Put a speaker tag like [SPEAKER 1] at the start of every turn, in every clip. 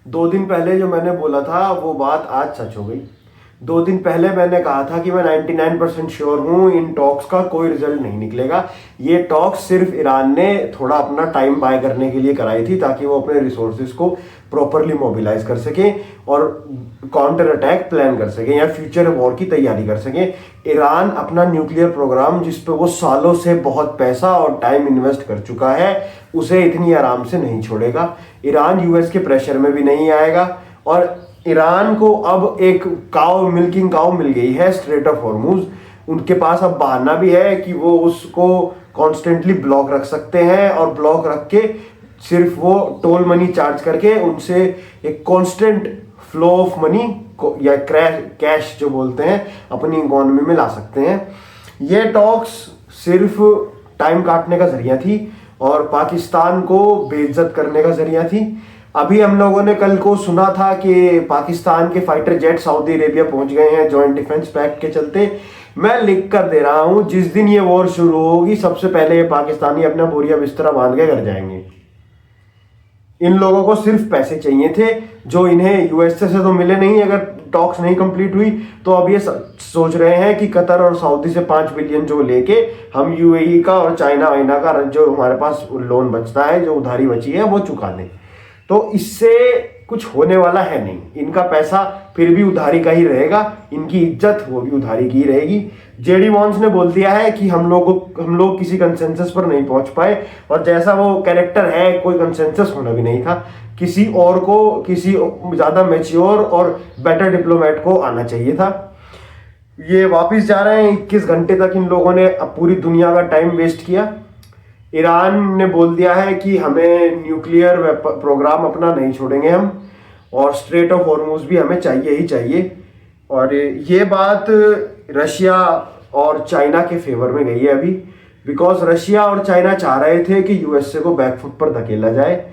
[SPEAKER 1] 2 दिन पहले जो मैंने बोला था वो बात आज सच हो गई। 2 दिन पहले मैंने कहा था कि मैं 99% श्योर हूँ इन टॉक्स का कोई रिजल्ट नहीं निकलेगा। ये टॉक्स सिर्फ ईरान ने थोड़ा अपना टाइम बाय करने के लिए कराई थी ताकि वो अपने रिसोर्सेज को प्रॉपरली मोबिलाइज कर सके और काउंटर अटैक प्लान कर सके या फ्यूचर वॉर की तैयारी कर सके। ईरान अपना न्यूक्लियर प्रोग्राम जिस पे वो सालों से बहुत पैसा और टाइम इन्वेस्ट कर चुका है उसे इतनी आराम से नहीं छोड़ेगा। ईरान यूएस के प्रेशर में भी नहीं आएगा और ईरान को अब एक मिल्किंग काउ मिल गई है स्ट्रेट ऑफ हॉर्मुज। उनके पास अब बहाना भी है कि वो उसको कॉन्स्टेंटली ब्लॉक रख सकते हैं और ब्लॉक रख के सिर्फ वो टोल मनी चार्ज करके उनसे एक कांस्टेंट फ्लो ऑफ मनी या कैश जो बोलते हैं अपनी इकोनॉमी में ला सकते हैं। ये टॉक्स सिर्फ टाइम काटने का जरिया थी और पाकिस्तान को बेइज्जत करने का जरिया थी। अभी हम लोगों ने कल को सुना था कि पाकिस्तान के फाइटर जेट सऊदी अरेबिया पहुंच गए हैं जॉइंट डिफेंस पैक्ट के चलते। मैं लिख कर दे रहा हूं जिस दिन ये वॉर शुरू होगी सबसे पहले ये पाकिस्तानी अपना बोरिया बिस्तरा बांध के घर जाएंगे। इन लोगों को सिर्फ पैसे चाहिए थे जो इन्हें यूएसए से तो मिले नहीं। अगर टॉक्स नहीं कंप्लीट हुई तो अब ये सोच रहे हैं कि कतर और सऊदी से 5 बिलियन जो लेके हम यूएई का और चाइना वाइना का जो हमारे पास लोन बचता है जो उधारी बची है वो चुका दें। तो इससे कुछ होने वाला है नहीं। इनका पैसा फिर भी उधारी का ही रहेगा, इनकी इज्जत वो भी उधारी की रहेगी। जेडी वॉन्स ने बोल दिया है कि हम लोग किसी कंसेंसस पर नहीं पहुंच पाए और जैसा वो कैरेक्टर है कोई कंसेंसस होना भी नहीं था। किसी ज्यादा मैच्योर और बेटर डिप्लोमेट को आना चाहिए था। ये वापिस जा रहे हैं। 21 घंटे तक इन लोगों ने अब पूरी दुनिया का टाइम वेस्ट किया। ईरान ने बोल दिया है कि हमें न्यूक्लियर प्रोग्राम अपना नहीं छोड़ेंगे हम और स्ट्रेट ऑफ हॉर्मुज भी हमें चाहिए ही चाहिए। और ये बात रशिया और चाइना के फेवर में गई है अभी, बिकॉज रशिया और चाइना चाह रहे थे कि यूएसए को बैकफुट पर धकेला जाए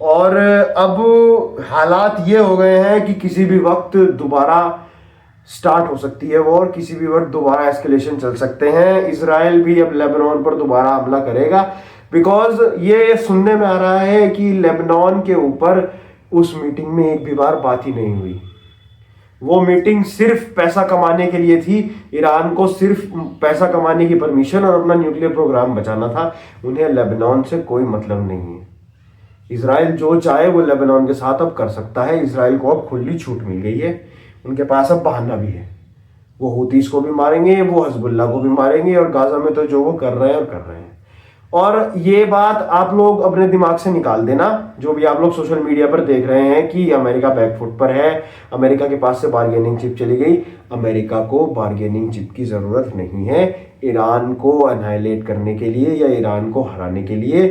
[SPEAKER 1] और अब हालात ये हो गए हैं कि किसी भी वक्त दोबारा स्टार्ट हो सकती है वॉर, किसी भी वक्त दोबारा एस्केलेशन चल सकते हैं। इजराइल भी अब लेबनान पर दोबारा हमला करेगा बिकॉज ये सुनने में आ रहा है कि लेबनान के ऊपर उस मीटिंग में एक भी बार बात ही नहीं हुई। वो मीटिंग सिर्फ पैसा कमाने के लिए थी। ईरान को सिर्फ पैसा कमाने की परमिशन और अपना न्यूक्लियर प्रोग्राम बचाना था। उन्हें लेबनान से कोई मतलब नहीं है। इजराइल जो चाहे वो लेबनान के साथ अब कर सकता है। इजराइल को अब खुली छूट मिल गई है। उनके पास अब बहाना भी है। वो हूतीस को भी मारेंगे, वो हिजबुल्लाह को भी मारेंगे और गाजा में तो जो वो कर रहे हैं और कर रहे हैं। और ये बात आप लोग अपने दिमाग से निकाल देना जो भी आप लोग सोशल मीडिया पर देख रहे हैं कि अमेरिका बैकफुट पर है, अमेरिका के पास से बार्गेनिंग चिप चली गई। अमेरिका को बार्गेनिंग चिप की जरूरत नहीं है। ईरान को अनहाइलेट करने के लिए या ईरान को हराने के लिए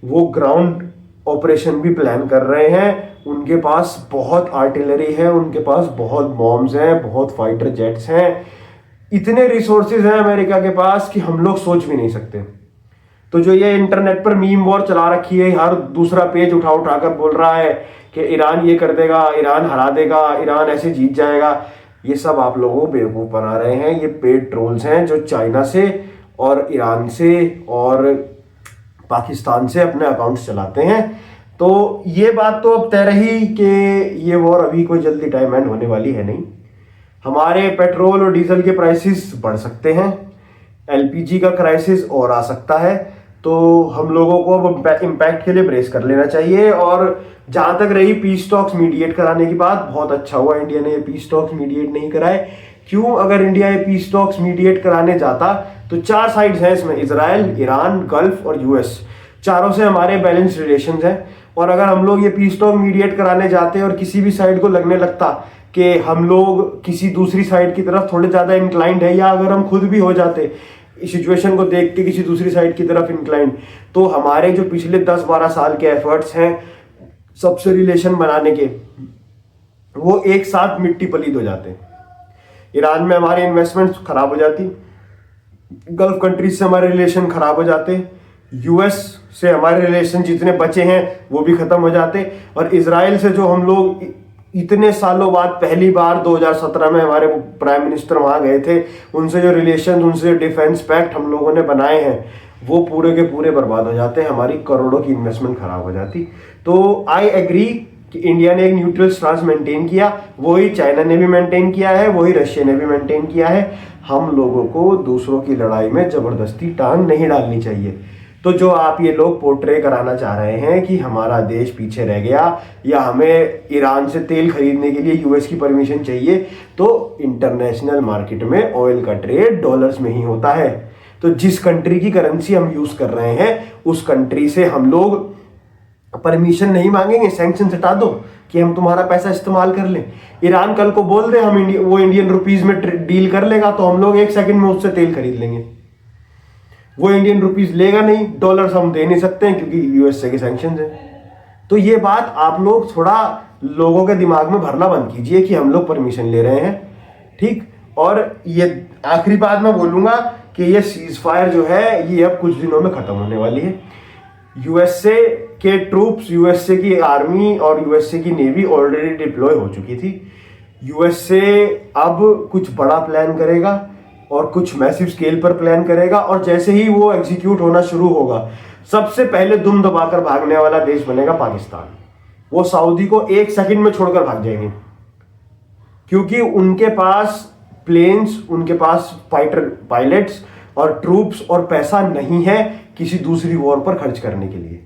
[SPEAKER 1] वो ग्राउंड ऑपरेशन भी प्लान कर रहे हैं। उनके पास बहुत आर्टिलरी है, उनके पास बहुत बॉम्ब्स हैं, बहुत फाइटर जेट्स हैं, इतने रिसोर्सेज हैं अमेरिका के पास कि हम लोग सोच भी नहीं सकते। तो जो ये इंटरनेट पर मीम वॉर चला रखी है, हर दूसरा पेज उठा कर बोल रहा है कि ईरान ये कर देगा, ईरान हरा देगा, ईरान ऐसे जीत जाएगा, ये सब आप लोगों को बेवकूफ बना रहे हैं। ये पेड ट्रोल्स हैं जो चाइना से और ईरान से और पाकिस्तान से अपने अकाउंट्स चलाते हैं। तो ये बात तो अब तय रही कि ये वॉर अभी कोई जल्दी टाइम एंड होने वाली है नहीं। हमारे पेट्रोल और डीजल के प्राइसेस बढ़ सकते हैं, एलपीजी का क्राइसिस और आ सकता है। तो हम लोगों को अब इम्पैक्ट के लिए ब्रेस कर लेना चाहिए। और जहां तक रही पीस टॉक्स मीडिएट कराने की बात, बहुत अच्छा हुआ इंडिया ने ये पीस टॉक्स मीडिएट नहीं कराए। क्यों? अगर इंडिया ये पीस टॉक्स मीडिएट कराने जाता तो 4 साइड्स हैं इसमें, इजराइल, ईरान, गल्फ और यूएस, चारों से हमारे बैलेंस रिलेशंस हैं। और अगर हम लोग ये पीस टॉक मीडिएट कराने जाते और किसी भी साइड को लगने लगता कि हम लोग किसी दूसरी साइड की तरफ थोड़े ज्यादा इंक्लाइंड है, या अगर हम खुद भी हो जाते इस सिचुएशन को देख के किसी दूसरी साइड की तरफ इंक्लाइंड, तो हमारे जो पिछले 10-12 साल के एफर्ट्स हैं सबसे रिलेशन बनाने के, वो एक साथ मिट्टी पलीद हो जाते। ईरान में हमारे इन्वेस्टमेंट्स खराब हो जाती, गल्फ कंट्रीज से हमारे रिलेशन खराब हो जाते, यूएस से हमारे रिलेशन जितने बचे हैं वो भी खत्म हो जाते, और इजराइल से जो हम लोग इतने सालों बाद पहली बार 2017 में हमारे प्राइम मिनिस्टर वहां गए थे, उनसे जो रिलेशन, उनसे डिफेंस पैक्ट हम लोगों ने बनाए हैं, वो पूरे के पूरे बर्बाद हो जाते हैं। हमारी करोड़ों की इन्वेस्टमेंट खराब हो जाती। तो आई एग्री कि इंडिया ने एक न्यूट्रल स्टांस मेंटेन किया, वही चाइना ने भी मेंटेन किया है, वही रशिया ने भी मेंटेन किया है। हम लोगों को दूसरों की लड़ाई में जबरदस्ती टांग नहीं डालनी चाहिए। तो जो आप ये लोग पोर्ट्रे कराना चाह रहे हैं कि हमारा देश पीछे रह गया या हमें ईरान से तेल खरीदने के लिए यूएस की परमिशन चाहिए, तो इंटरनेशनल मार्केट में ऑयल का ट्रेड डॉलर्स में ही होता है। तो जिस कंट्री की करेंसी हम यूज कर रहे हैं उस कंट्री से हम लोग परमिशन नहीं मांगेंगे, सैंक्शन हटा दो कि हम तुम्हारा पैसा इस्तेमाल कर लें। ईरान कल को बोल दे हम वो इंडियन रुपीज में डील कर लेगा, तो हम लोग 1 सेकंड में उससे तेल खरीद लेंगे। वो इंडियन रुपीज लेगा नहीं, डॉलर्स हम दे नहीं सकते हैं क्योंकि यूएसए के सैंक्शन है। तो ये बात आप लोग थोड़ा लोगों के दिमाग में भरना बंद कीजिए कि हम लोग परमिशन ले रहे हैं, ठीक। और ये आखिरी बात मैं बोलूंगा कि ये सीज फायर जो है ये अब कुछ दिनों में खत्म होने वाली है। यूएसए के ट्रूप्स, यूएसए की आर्मी और यूएसए की नेवी ऑलरेडी डिप्लॉय हो चुकी थी। यूएसए अब कुछ बड़ा प्लान करेगा और कुछ मैसिव स्केल पर प्लान करेगा, और जैसे ही वो एग्जीक्यूट होना शुरू होगा सबसे पहले दुम दबाकर भागने वाला देश बनेगा पाकिस्तान। वो सऊदी को 1 सेकंड में छोड़कर भाग जाएंगे क्योंकि उनके पास प्लेन्स, उनके पास फाइटर पायलट्स और ट्रूप्स और पैसा नहीं है किसी दूसरी वॉर पर खर्च करने के लिए।